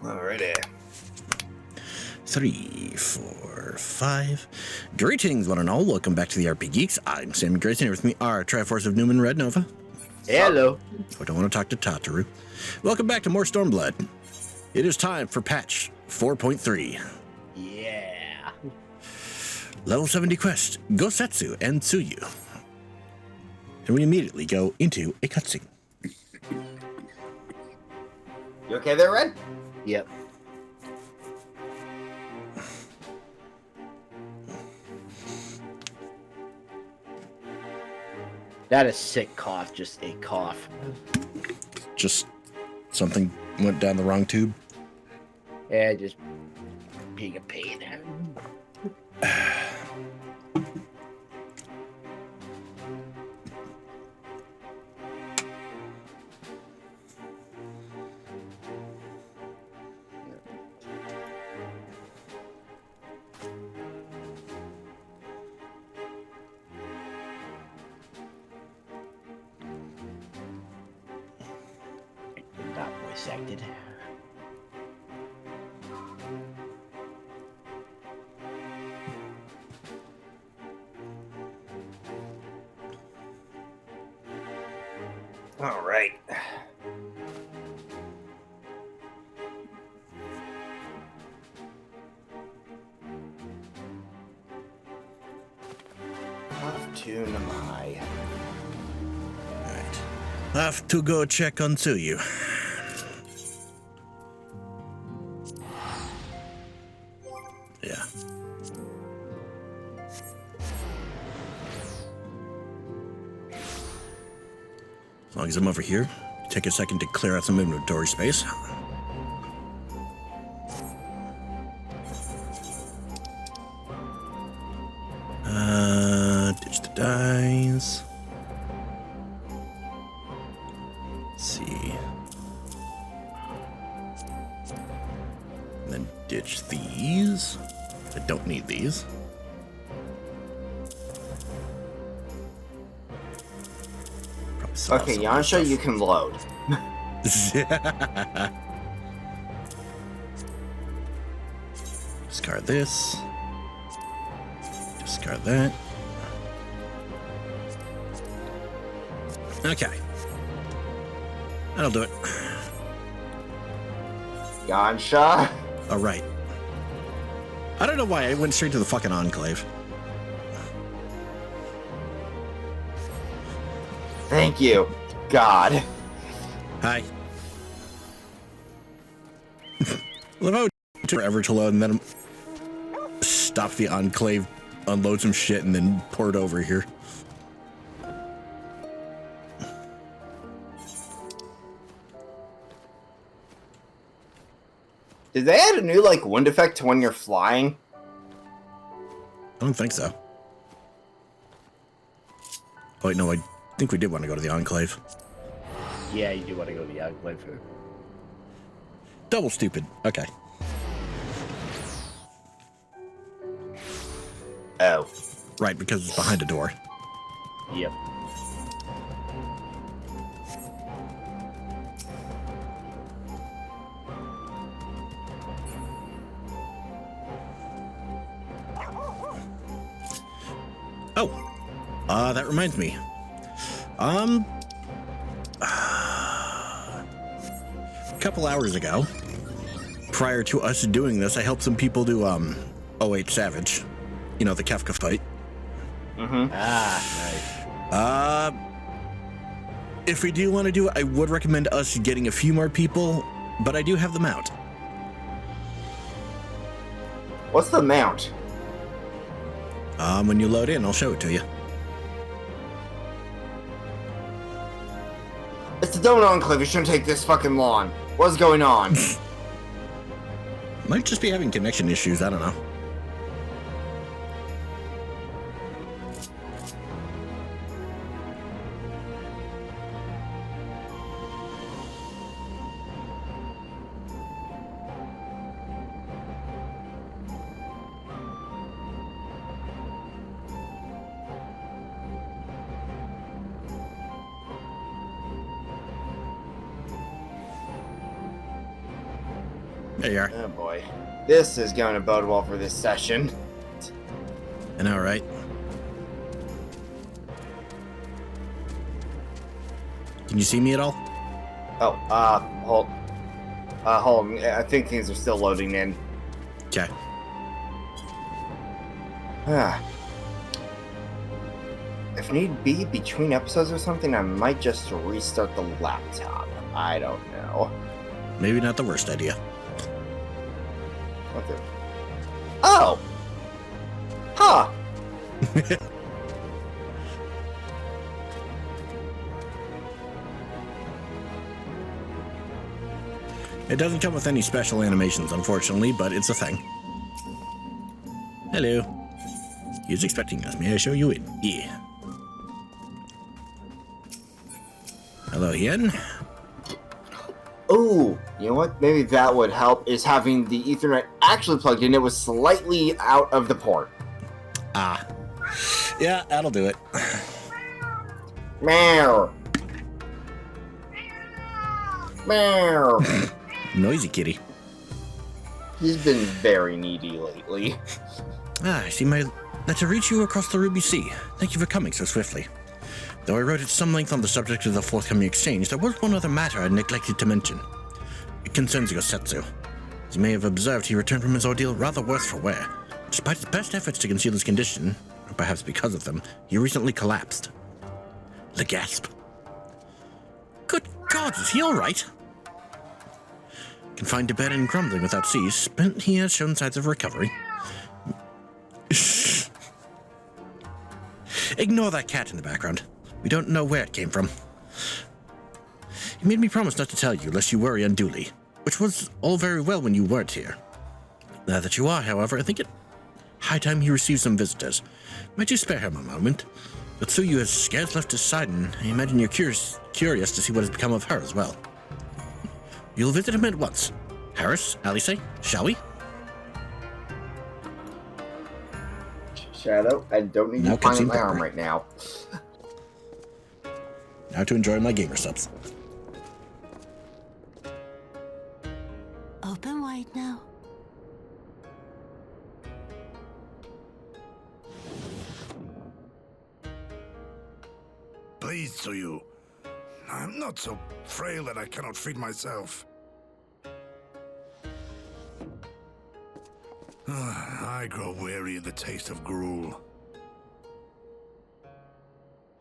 Alrighty. 3, 4, 5. Greetings, one and all. Welcome back to the RP Geeks. I'm Sammy Grayson. Here with me are Triforce of Newman Red Nova. Hello. I don't want to talk to Tataru. Welcome back to more Stormblood. It is time for patch 4.3. Yeah. Level 70 quest, Gosetsu and Tsuyu. And we immediately go into a cutscene. You okay there, Red? Yep. That is sick cough, just a cough. Just something went down the wrong tube. Yeah, just being a pain. Not voice acted. All right. Off to Namai. Alright. Have to go check on Tsuyu. Yeah. As long as I'm over here, take a second to clear out some inventory space. Ditch the dice. Let's see. And then ditch these. I don't need these. Probably sell Okay, some of this Yansha, stuff. you can load. Discard this. Discard that. Okay. That'll do it. Yansha. All right. I don't know why I went straight to the fucking Enclave. Thank you, God. Hi. Love how it took forever to load and then stop the Enclave, unload some shit, and then pour it over here. Did they add a new, wind effect to when you're flying? I don't think so. Oh, wait, no, I think we did want to go to the Enclave. Yeah, you do want to go to the Enclave. Double stupid. Okay. Oh. Right, because it's behind a door. Yep. Oh, that reminds me. A couple hours ago, prior to us doing this, I helped some people do 08 Savage. You know, the Kefka fight. Mm-hmm. Ah, nice. If we do want to do it, I would recommend us getting a few more people, but I do have the mount. What's the mount? When you load in, I'll show it to you. It's the Domino Enclave. It shouldn't take this fucking long. What's going on? Might just be having connection issues, I don't know. There you are. Oh boy. This is going to bode well for this session. I know, right? Can you see me at all? Oh, hold on. I think things are still loading in. Okay. If need be, between episodes or something, I might just restart the laptop. I don't know. Maybe not the worst idea. What the... Oh! Huh! It doesn't come with any special animations, unfortunately, but it's a thing. Hello. He's expecting us. May I show you in? Yeah. Hello, Ian. Ooh, you know what? Maybe that would help, is having the Ethernet actually plugged in. It was slightly out of the port. Ah. Yeah, that'll do it. Meow. Meow. Noisy kitty. He's been very needy lately. I see my letter reach you across the Ruby Sea. Thank you for coming so swiftly. Though I wrote at some length on the subject of the forthcoming exchange, there was one other matter I neglected to mention. It concerns Yosetsu. As you may have observed, he returned from his ordeal rather worse for wear. Despite his best efforts to conceal his condition, or perhaps because of them, he recently collapsed. The gasp. Good God, is he alright? Confined to bed and grumbling without cease, but he has shown signs of recovery. Ignore that cat in the background. We don't know where it came from. He made me promise not to tell you, lest you worry unduly, which was all very well when you weren't here. Now that you are, however, I think it high time he receives some visitors. Might you spare him a moment? The Tsuyu has scarce left his side, and I imagine you're curious to see what has become of her as well. You'll visit him at once. Harris, Alice, shall we? Shadow, I don't need Now to find my cutscene arm proper. right now. Now to enjoy my gamer subs. Open wide now. Please to you. I'm not so frail that I cannot feed myself. I grow weary of the taste of gruel.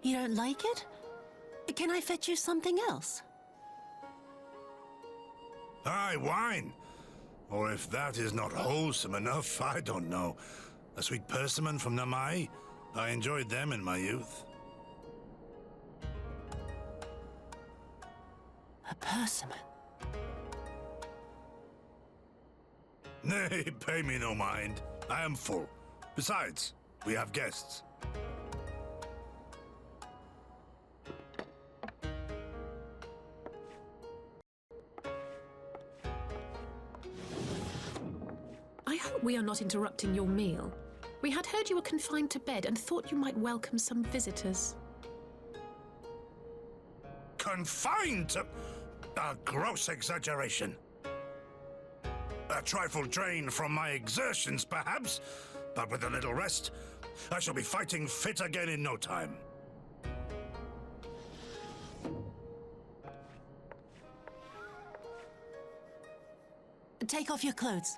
You don't like it? Can I fetch you something else? Aye, wine. Or if that is not wholesome enough, I don't know. A sweet persimmon from Namai. I enjoyed them in my youth. A persimmon. Nay, pay me no mind. I am full. Besides, we have guests. I hope we are not interrupting your meal. We had heard you were confined to bed and thought you might welcome some visitors. Confined to... a gross exaggeration. A trifle drained from my exertions, perhaps, but with a little rest, I shall be fighting fit again in no time. Take off your clothes.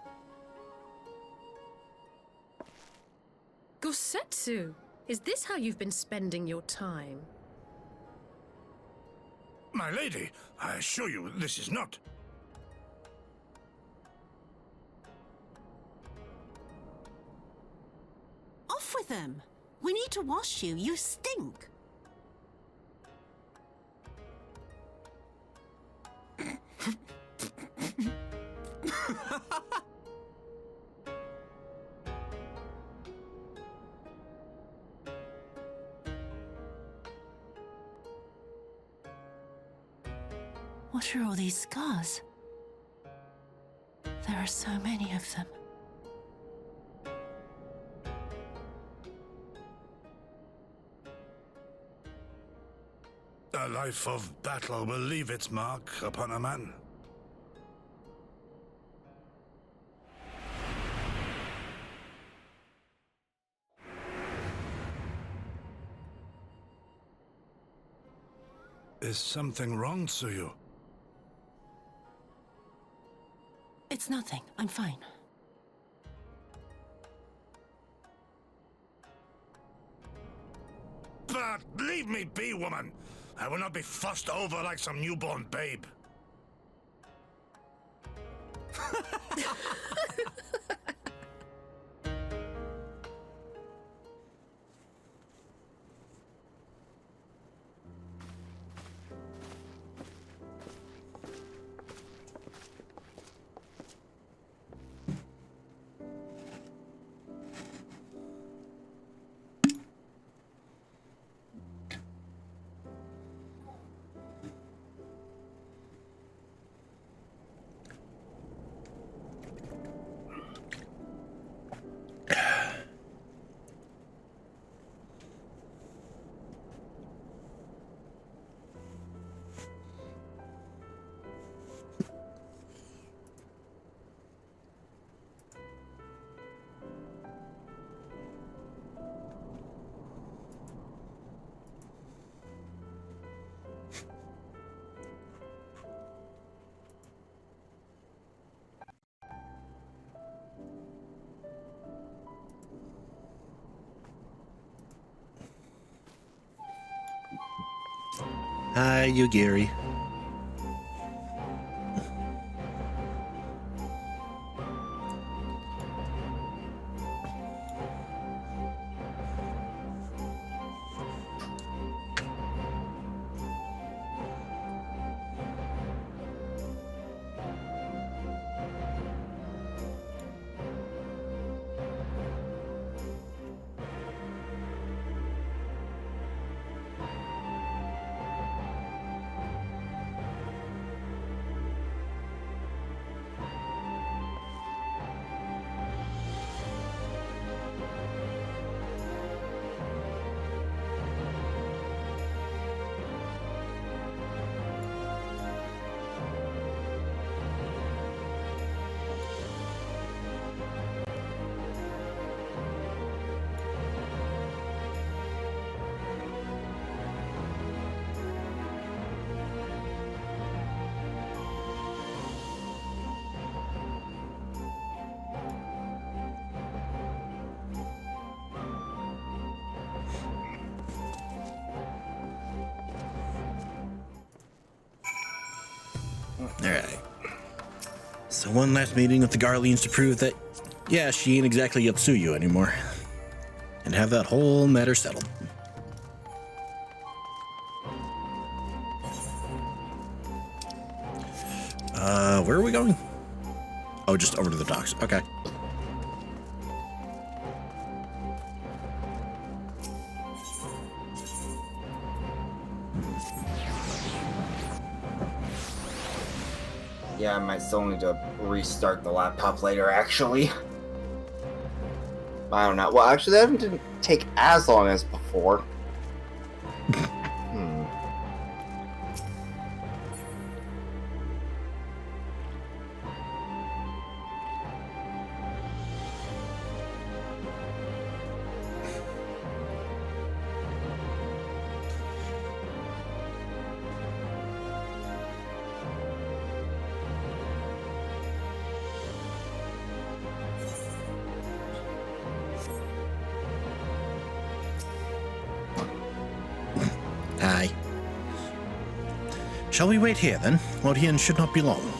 Gosetsu, is this how you've been spending your time? My lady, I assure you this is not. Off with them. We need to wash you. You stink. What are all these scars? There are so many of them. A life of battle will leave its mark upon a man. Is something wrong, Tsuyu? It's nothing. I'm fine. But leave me be, woman. I will not be fussed over like some newborn babe. Hi, Yugiri. Alright. So one last meeting with the Garleans to prove that, yeah, she ain't exactly Yotsuyu anymore. And have that whole matter settled. Where are we going? Oh, just over to the docks. Okay. Yeah, I might still need to restart the laptop later, actually. I don't know. Well, actually, that didn't take as long as before. Aye. Shall we wait here, then? Lothian should not be long.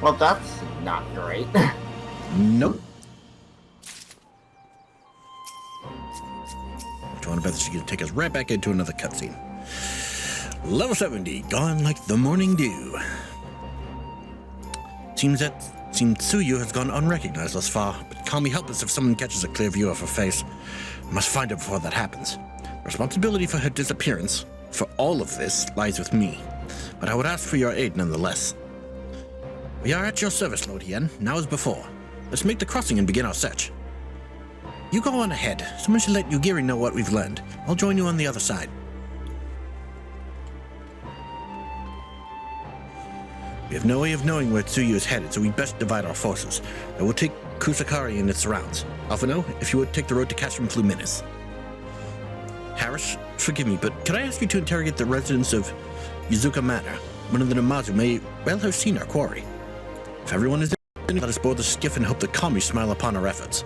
Well, that's not great. Nope. Do you want to bet that she's going to take us right back into another cutscene? Level 70, gone like the morning dew. Seems Tsuyu has gone unrecognized thus far, but can't be helpless if someone catches a clear view of her face. I must find her before that happens. Responsibility for her disappearance, for all of this, lies with me, but I would ask for your aid nonetheless. We are at your service, Lord Hien, now as before. Let's make the crossing and begin our search. You go on ahead. Someone should let Yugiri know what we've learned. I'll join you on the other side. We have no way of knowing where Tsuyu is headed, so we best divide our forces. I will take Kusakari and its surrounds. Alphino, if you would take the road to Castrum Fluminis. Harris, forgive me, but could I ask you to interrogate the residents of Yuzuka Manor? One of the Namazu may well have seen our quarry. If everyone is there, let us board the skiff and hope the kami smile upon our efforts.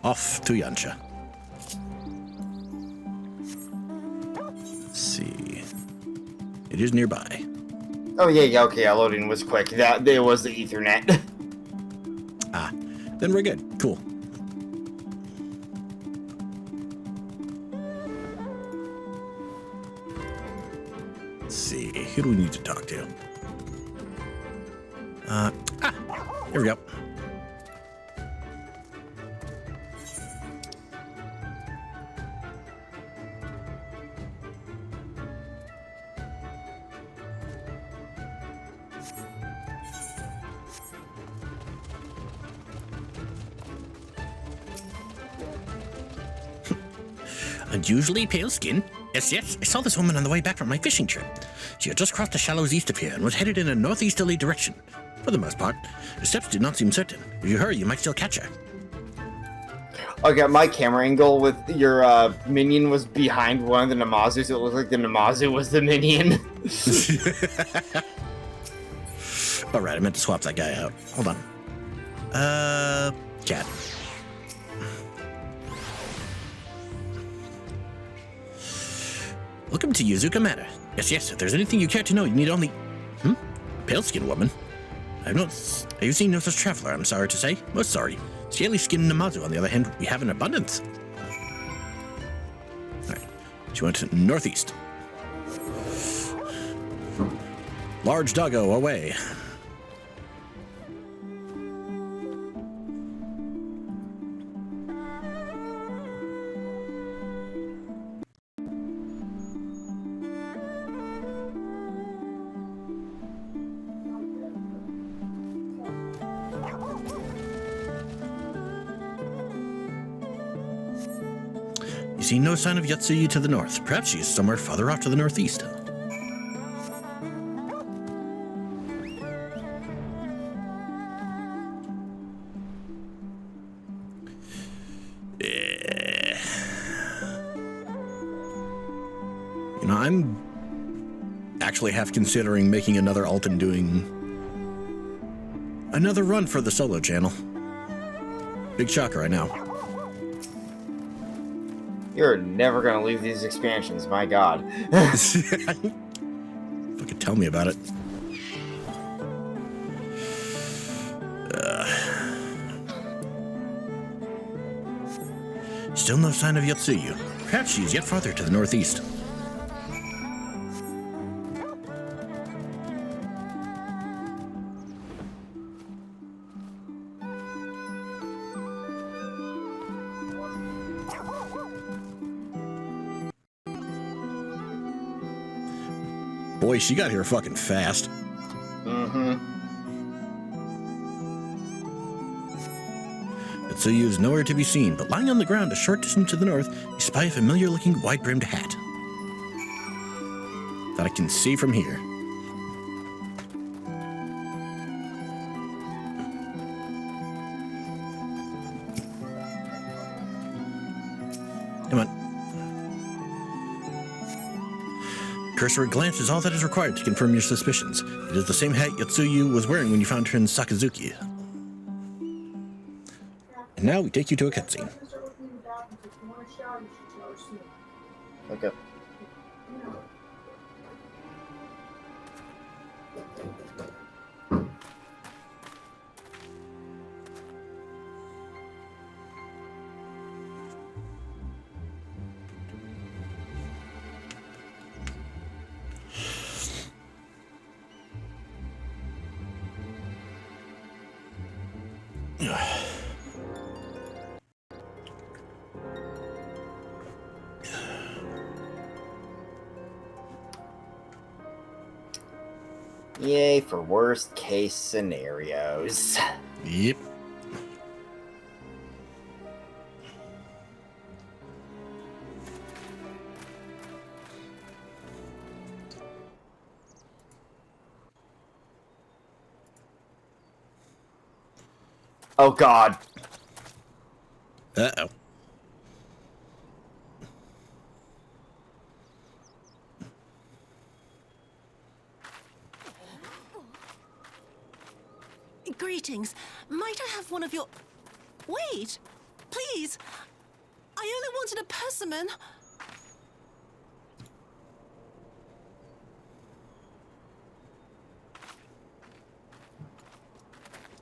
Off to Yansha. Let's see. It is nearby. Oh yeah, okay, loading was quick. There was the Ethernet. Ah, then we're good. Cool. Let's see. Who do we need to talk to? Here we go. Unusually pale skin? Yes, I saw this woman on the way back from my fishing trip. She had just crossed the shallows east of here and was headed in a northeasterly direction. For the most part, her steps did not seem certain. If you hurry, you might still catch her. Okay, my camera angle with your minion was behind one of the Namazu, so it looked like the Namazu was the minion. Alright, I meant to swap that guy out. Hold on. Cat. Welcome to Yuzuka Manor. Yes, if there's anything you care to know, you need only... Pale-skinned woman? Have you seen no such traveler, I'm sorry to say? Most sorry. Scaly-skinned Namazu, on the other hand, we have in abundance. Alright, she went northeast. Large doggo, away. See no sign of Yotsuyu to the north. Perhaps she is somewhere farther off to the northeast. You know, I'm actually half considering making another alt and doing another run for the solo channel. Big shocker, I know. You're never gonna leave these expansions, my god. Fucking tell me about it. Still no sign of Yotsuyu. Perhaps she's yet farther to the northeast. Boy, she got here fucking fast. Yotsuyu is nowhere to be seen, but lying on the ground a short distance to the north, you spy a familiar-looking wide-brimmed hat that I can see from here. Come on. Cursory glance is all that is required to confirm your suspicions. It is the same hat Yotsuyu was wearing when you found her in Sakazuki. And now we take you to a cutscene. happens if you want to shout, you should tell her soon. Okay. Yay for worst case scenarios. Yep. Oh god. Uh-oh. Greetings. Might I have one of your... Wait! Please! I only wanted a persimmon.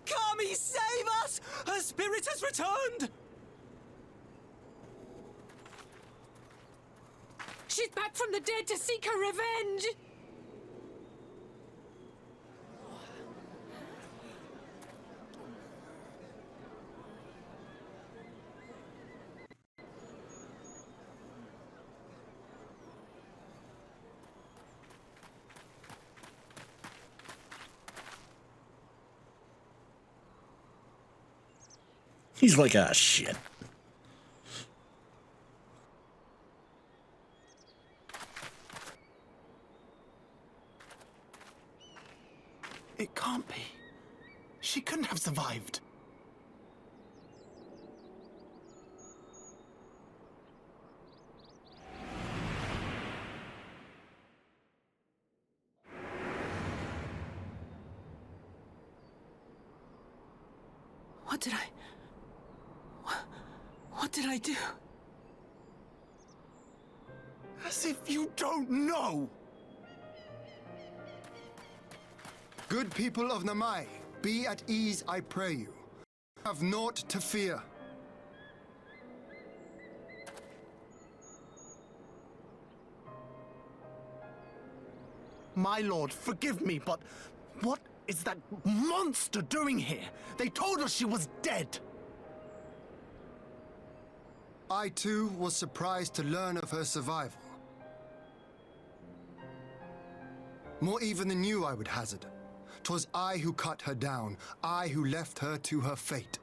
Kami, save us! Her spirit has returned! She's back from the dead to seek her revenge! He's like, ah, shit. It can't be. She couldn't have survived. What did I do? As if you don't know! Good people of Namai, be at ease, I pray you. Have naught to fear. My lord, forgive me, but what is that monster doing here? They told us she was dead. I too was surprised to learn of her survival. More even than you, I would hazard. 'Twas I who cut her down, I who left her to her fate.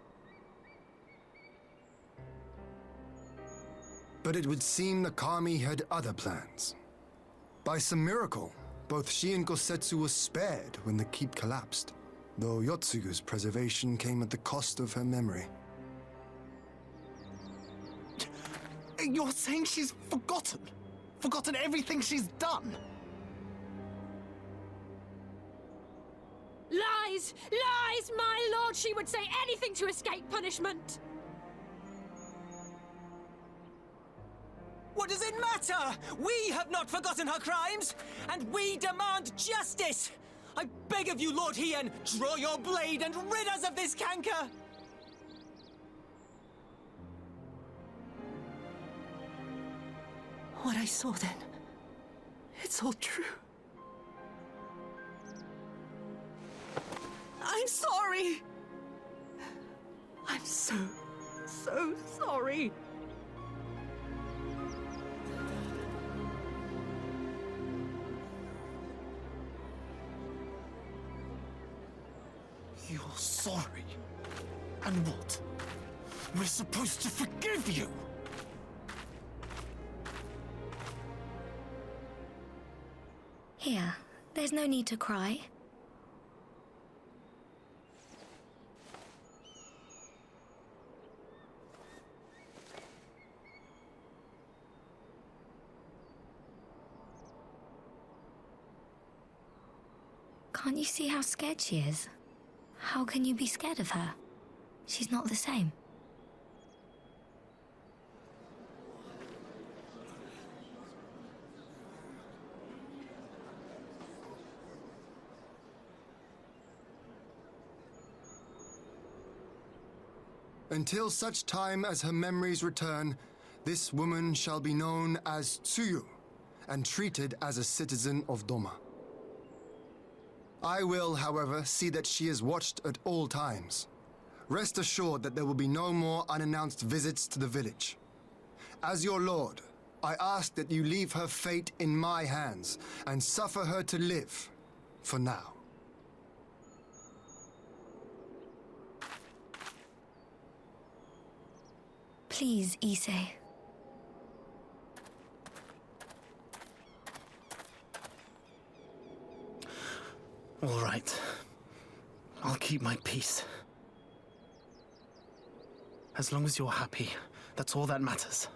But it would seem the Kami had other plans. By some miracle, both she and Gosetsu were spared when the keep collapsed, though Yotsugu's preservation came at the cost of her memory. You're saying she's forgotten? Forgotten everything she's done? Lies! Lies! My lord, she would say anything to escape punishment! What does it matter? We have not forgotten her crimes, and we demand justice! I beg of you, Lord Hien, draw your blade and rid us of this canker! What I saw then, it's all true. I'm sorry. I'm so sorry. You're sorry? And what? We're supposed to forgive you? Here, there's no need to cry. Can't you see how scared she is? How can you be scared of her? She's not the same. Until such time as her memories return, this woman shall be known as Tsuyu and treated as a citizen of Doma. I will, however, see that she is watched at all times. Rest assured that there will be no more unannounced visits to the village. As your lord, I ask that you leave her fate in my hands and suffer her to live, for now. Please, Issei. All right. I'll keep my peace. As long as you're happy, that's all that matters.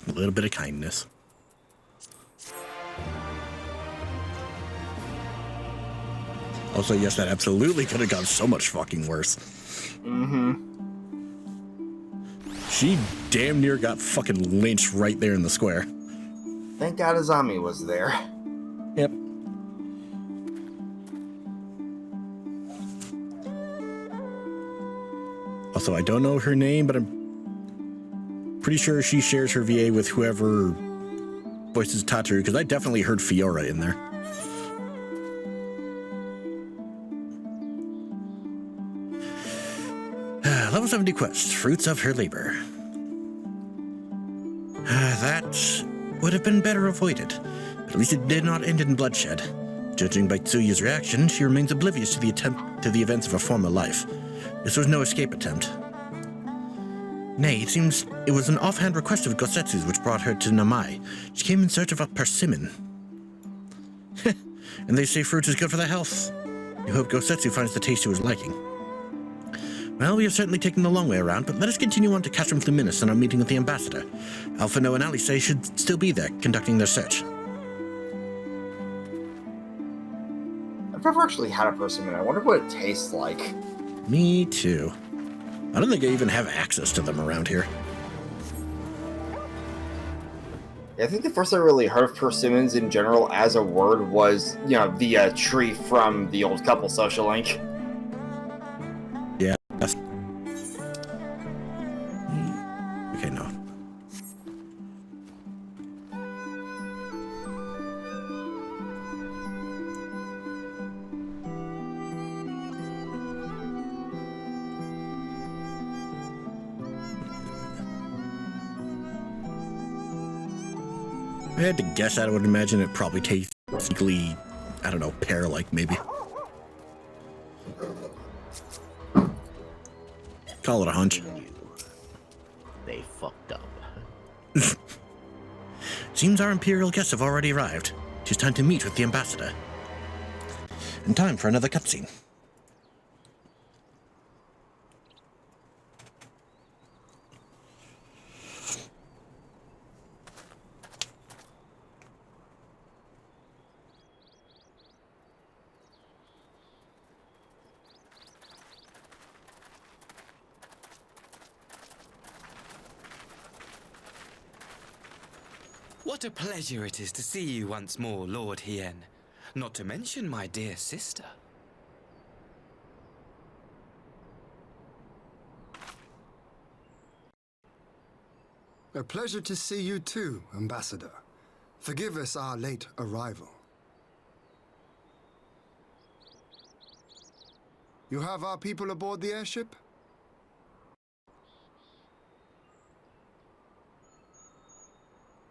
A little bit of kindness. Also, yes, that absolutely could have gone so much fucking worse. Mm-hmm. She damn near got fucking lynched right there in the square. Thank God Azami was there. Yep. Also, I don't know her name, but I'm pretty sure she shares her VA with whoever voices Tataru, because I definitely heard Fiora in there. Level 70 quest, Fruits of Her Labor. That would have been better avoided, but at least it did not end in bloodshed. Judging by Tsuyu's reaction, she remains oblivious to the events of her former life. This was no escape attempt. Nay, it seems it was an offhand request of Gosetsu's which brought her to Namai. She came in search of a persimmon. And they say fruit is good for the health. You hope Gosetsu finds the taste to his liking. Well, we have certainly taken the long way around, but let us continue on to Castrum Fluminus and our meeting with the ambassador. Alphino and Alice should still be there, conducting their search. I've never actually had a persimmon. I wonder what it tastes like. Me too. I don't think I even have access to them around here. Yeah, I think the first I really heard of persimmons in general as a word was, you know, the tree from the old couple social link. Yeah. Okay, no. I had to guess, I would imagine it probably tastes basically, I don't know, pear-like maybe. Call it a hunch. They fucked up. Seems our Imperial guests have already arrived. Tis time to meet with the ambassador. And time for another cutscene. What a pleasure it is to see you once more, Lord Hien. Not to mention my dear sister. A pleasure to see you too, Ambassador. Forgive us our late arrival. You have our people aboard the airship?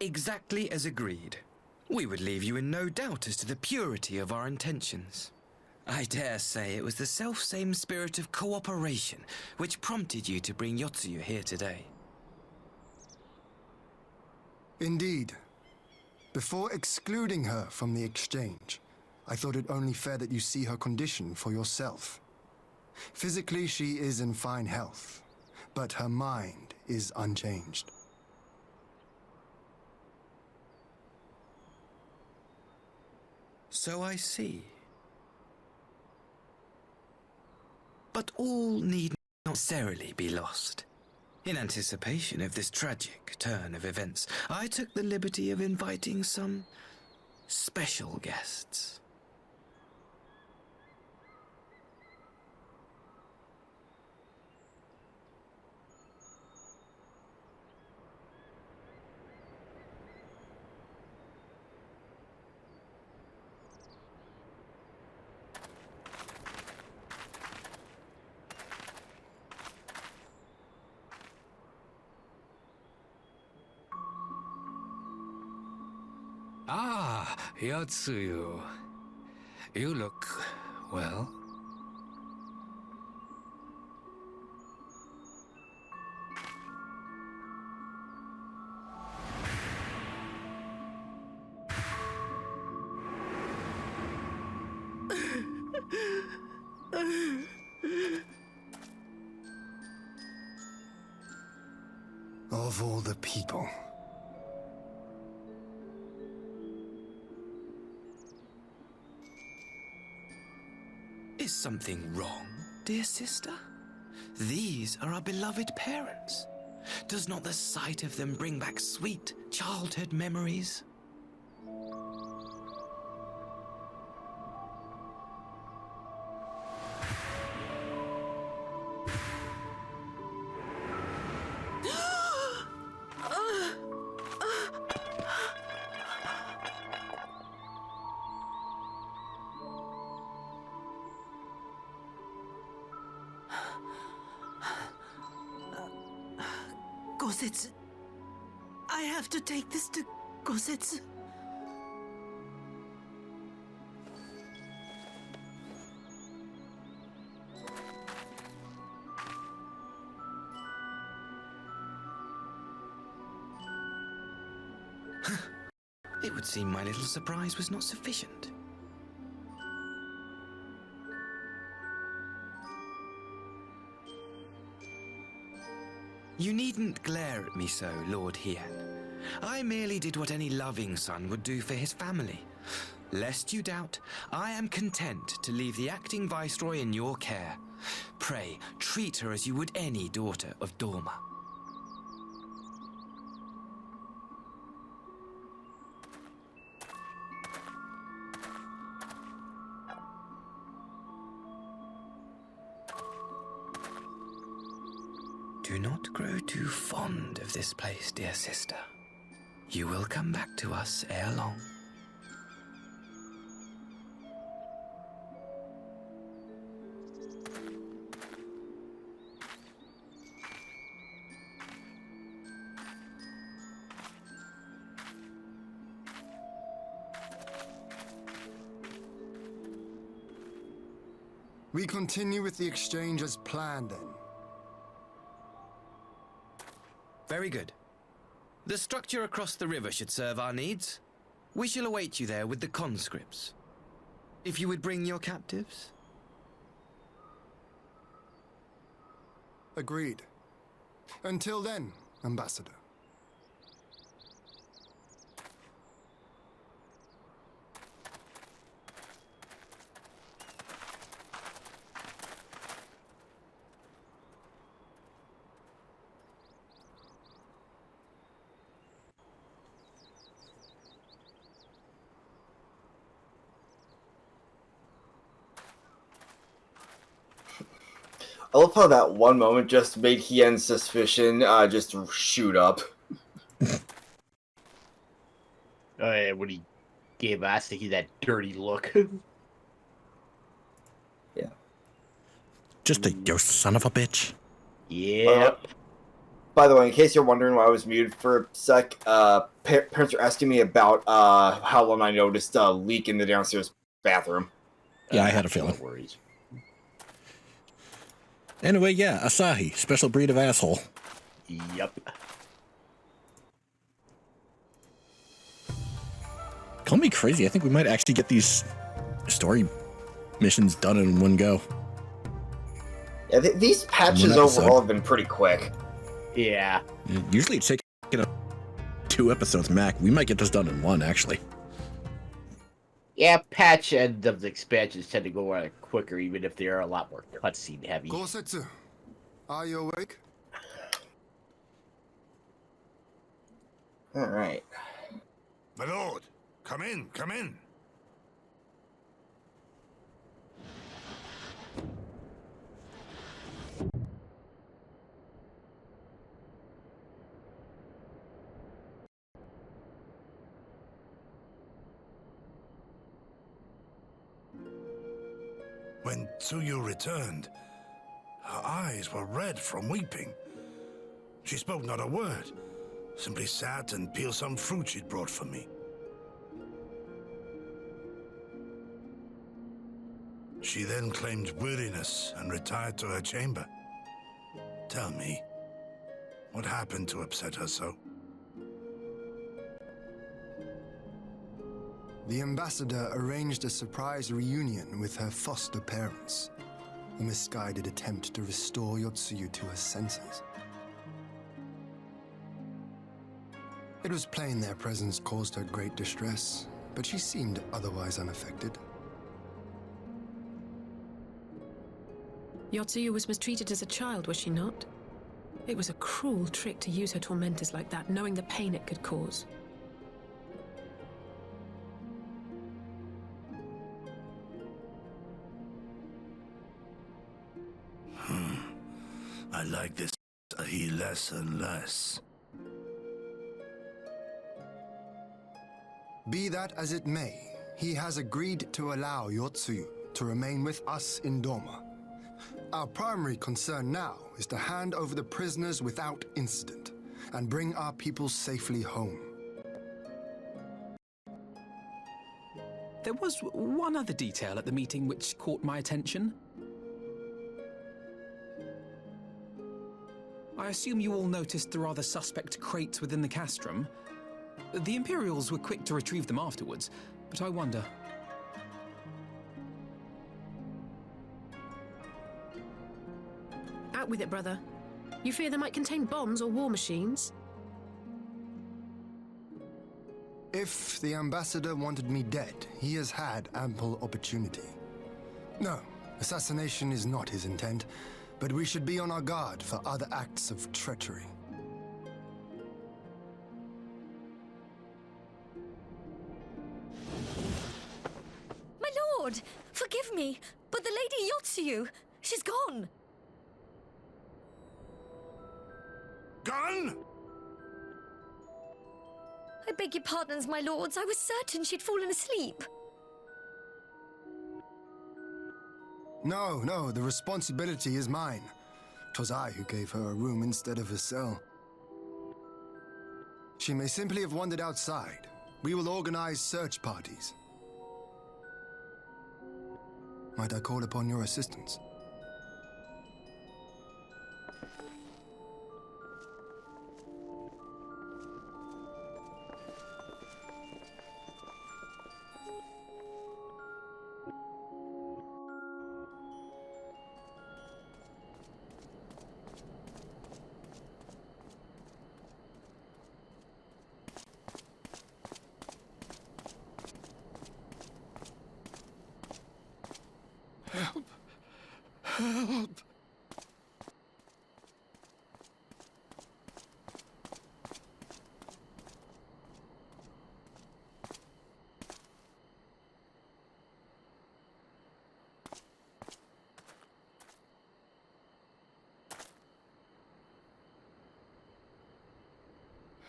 Exactly as agreed. We would leave you in no doubt as to the purity of our intentions. I dare say it was the self-same spirit of cooperation which prompted you to bring Yotsuyu here today. Indeed. Before excluding her from the exchange, I thought it only fair that you see her condition for yourself. Physically, she is in fine health, but her mind is unchanged. So I see. But all need not necessarily be lost. In anticipation of this tragic turn of events, I took the liberty of inviting some special guests. Ah, Yotsuyu. You look well. Of all the people. Is something wrong, dear sister? These are our beloved parents. Does not the sight of them bring back sweet childhood memories? Gosetsu. I have to take this to Gosetsu. It would seem my little surprise was not sufficient. You needn't glare at me so, Lord Hien. I merely did what any loving son would do for his family. Lest you doubt, I am content to leave the acting viceroy in your care. Pray, treat her as you would any daughter of Dorma. Do not grow too fond of this place, dear sister. You will come back to us ere long. We continue with the exchange as planned, then. Very good. The structure across the river should serve our needs. We shall await you there with the conscripts. If you would bring your captives. Agreed. Until then, Ambassador. I love how that one moment just made Hien's suspicion just shoot up. Oh, yeah, when he gave Asuki that dirty look. Yeah. Just a you son of a bitch. Yep. By the way, in case you're wondering why I was muted for a sec, parents are asking me about how long I noticed a leak in the downstairs bathroom. Yeah, I had a feeling. No worries. Anyway, yeah, Asahi, special breed of asshole. Yep. Call me crazy. I think we might actually get these story missions done in one go. Yeah, these patches overall have been pretty quick. Yeah. Usually it's taking 2 episodes max. We might get this done in 1, actually. Yeah, patch end of the expansions tend to go on quicker, even if they are a lot more cutscene heavy. Gosetsu, are you awake? All right. My lord, come in, come in. When Tsuyu returned, her eyes were red from weeping. She spoke not a word, simply sat and peeled some fruit she'd brought for me. She then claimed weariness and retired to her chamber. Tell me, what happened to upset her so? The ambassador arranged a surprise reunion with her foster parents. A misguided attempt to restore Yotsuyu to her senses. It was plain their presence caused her great distress, but she seemed otherwise unaffected. Yotsuyu was mistreated as a child, was she not? It was a cruel trick to use her tormentors like that, knowing the pain it could cause. I like this he less and less. Be that as it may, he has agreed to allow Yotsuyu to remain with us in Doma. Our primary concern now is to hand over the prisoners without incident and bring our people safely home. There was one other detail at the meeting which caught my attention. I assume you all noticed the rather suspect crates within the castrum. The Imperials were quick to retrieve them afterwards, but I wonder... Out with it, brother. You fear they might contain bombs or war machines? If the ambassador wanted me dead, he has had ample opportunity. No, assassination is not his intent, but we should be on our guard for other acts of treachery. My lord, forgive me, but the Lady Yotsuyu, she's gone. Gone? I beg your pardons, my lords. I was certain she'd fallen asleep. No, the responsibility is mine. 'Twas I who gave her a room instead of a cell. She may simply have wandered outside. We will organize search parties. Might I call upon your assistance? Help! Help!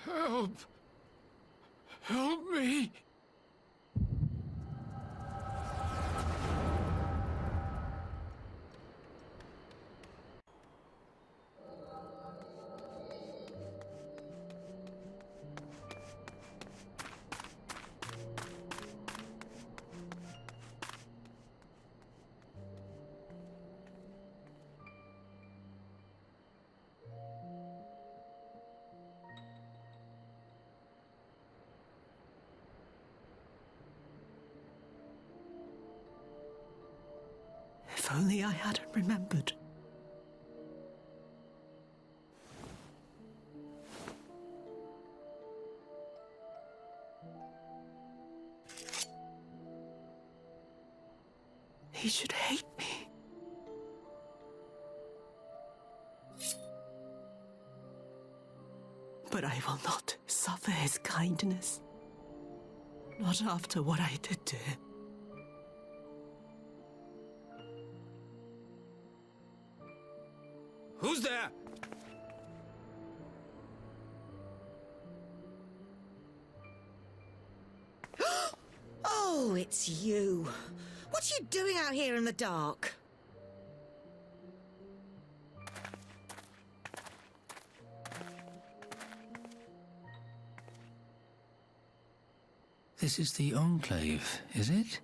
Help! Help me! If only I hadn't remembered. He should hate me. But I will not suffer his kindness. Not after what I did to him. Who's there? Oh, it's you. What are you doing out here in the dark? This is the Enclave, is it?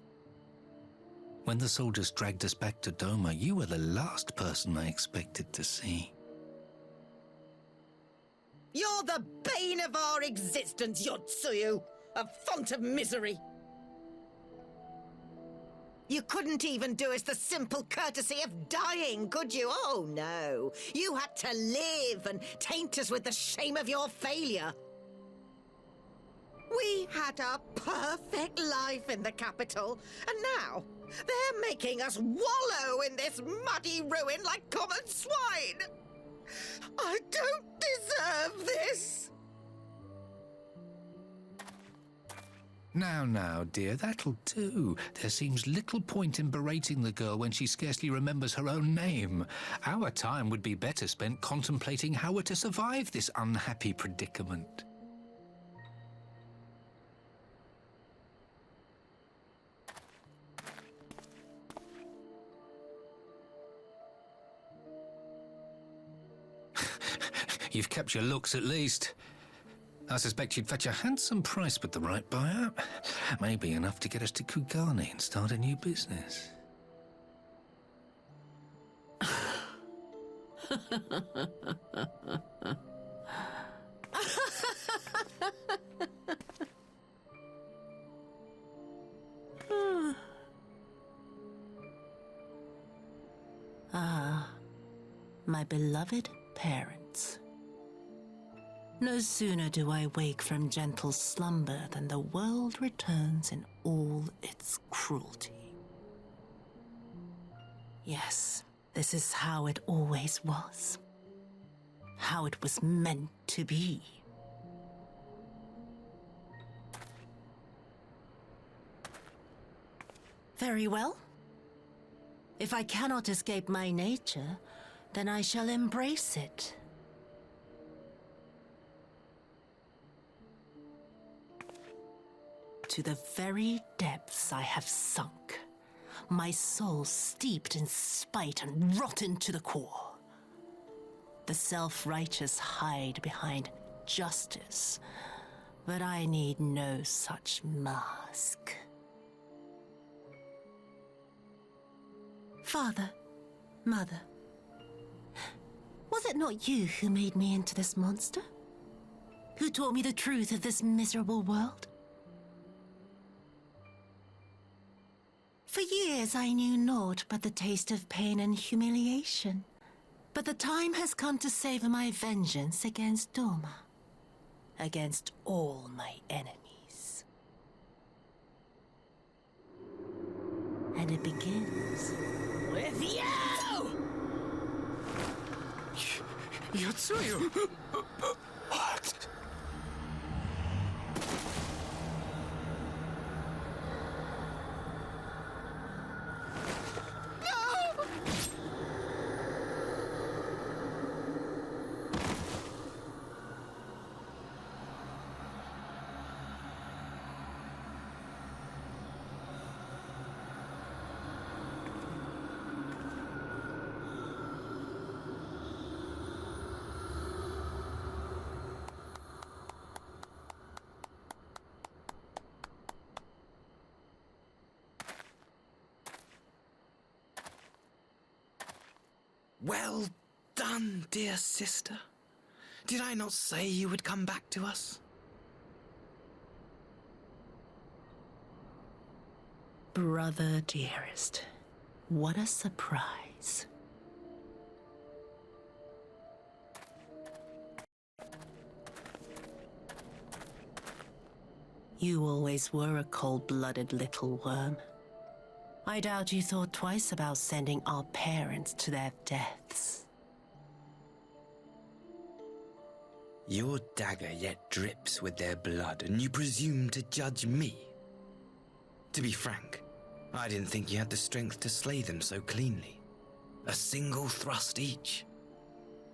When the soldiers dragged us back to Doma, you were the last person I expected to see. You're the bane of our existence, Yotsuyu! A font of misery! You couldn't even do us the simple courtesy of dying, could you? Oh, no. You had to live and taint us with the shame of your failure. We had a perfect life in the capital, and now they're making us wallow in this muddy ruin like common swine. I don't deserve this. Now, dear, that'll do. There seems little point in berating the girl when she scarcely remembers her own name. Our time would be better spent contemplating how we're to survive this unhappy predicament. You've kept your looks, at least. I suspect you'd fetch a handsome price with the right buyer. Maybe enough to get us to Kugane and start a new business. Ah, my beloved parents. No sooner do I wake from gentle slumber than the world returns in all its cruelty. Yes, this is how it always was. How it was meant to be. Very well. If I cannot escape my nature, then I shall embrace it. To the very depths I have sunk, my soul steeped in spite and rotten to the core. The self-righteous hide behind justice, but I need no such mask. Father, Mother, was it not you who made me into this monster? Who taught me the truth of this miserable world? For years I knew naught but the taste of pain and humiliation. But the time has come to savor my vengeance against Doma. Against all my enemies. And it begins with you! Yotsuyu! What? Well done, dear sister. Did I not say you would come back to us? Brother dearest, what a surprise. You always were a cold-blooded little worm. I doubt you thought twice about sending our parents to their deaths. Your dagger yet drips with their blood, and you presume to judge me? To be frank, I didn't think you had the strength to slay them so cleanly. A single thrust each.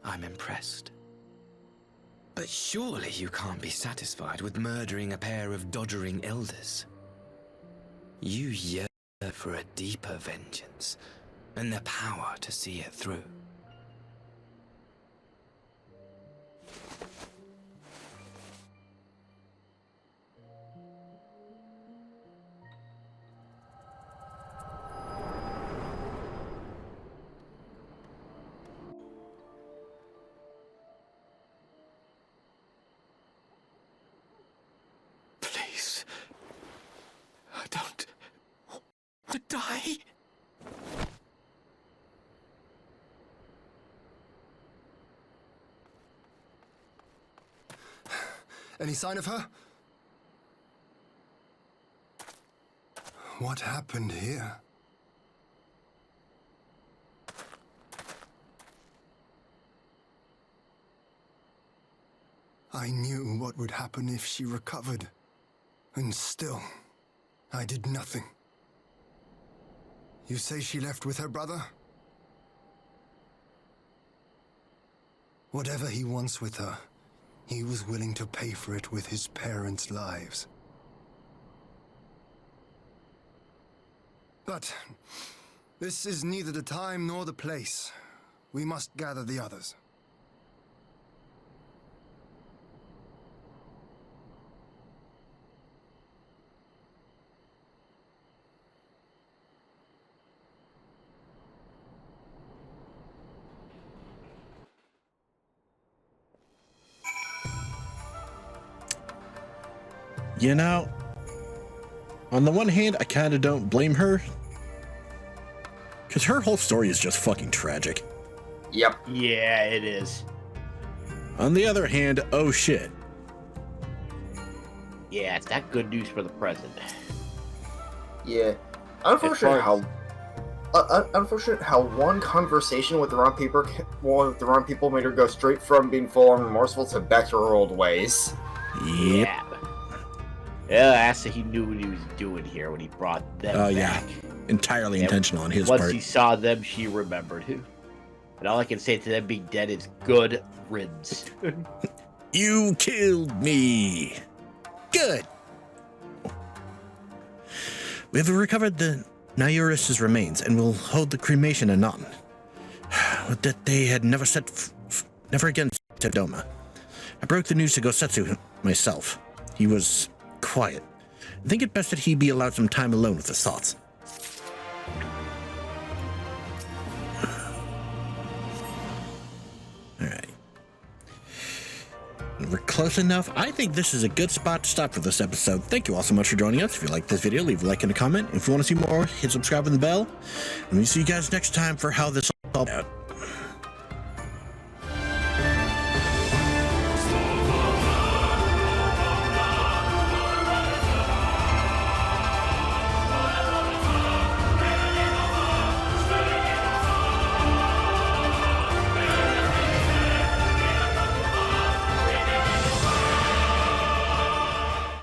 I'm impressed. But surely you can't be satisfied with murdering a pair of doddering elders. You yearn for a deeper vengeance, and the power to see it through. Please. I don't want to die. Any sign of her? What happened here? I knew what would happen if she recovered. And still, I did nothing. You say she left with her brother? Whatever he wants with her, he was willing to pay for it with his parents' lives. But this is neither the time nor the place. We must gather the others. You know, on the one hand, I kind of don't blame her. Because her whole story is just fucking tragic. Yep. Yeah, it is. On the other hand, oh shit. Yeah, it's not good news for the present. Yeah. Unfortunate how one conversation with the wrong people made her go straight from being full on remorseful to back to her old ways. Yep. Yeah, that's what he knew what he was doing here when he brought them back. Yeah. Entirely And intentional on his part. Once he saw them, she remembered who. And all I can say to them being dead is good riddance. You killed me. Good. We have recovered the Nyuris's remains and will hold the cremation anon. That they had never again to Doma. I broke the news to Gosetsu myself. He was quiet. I think it best that he be allowed some time alone with his thoughts. Alright. We're close enough. I think this is a good spot to stop for this episode. Thank you all so much for joining us. If you like this video, leave a like and a comment. If you want to see more, hit subscribe and the bell. And we'll see you guys next time for how this all out.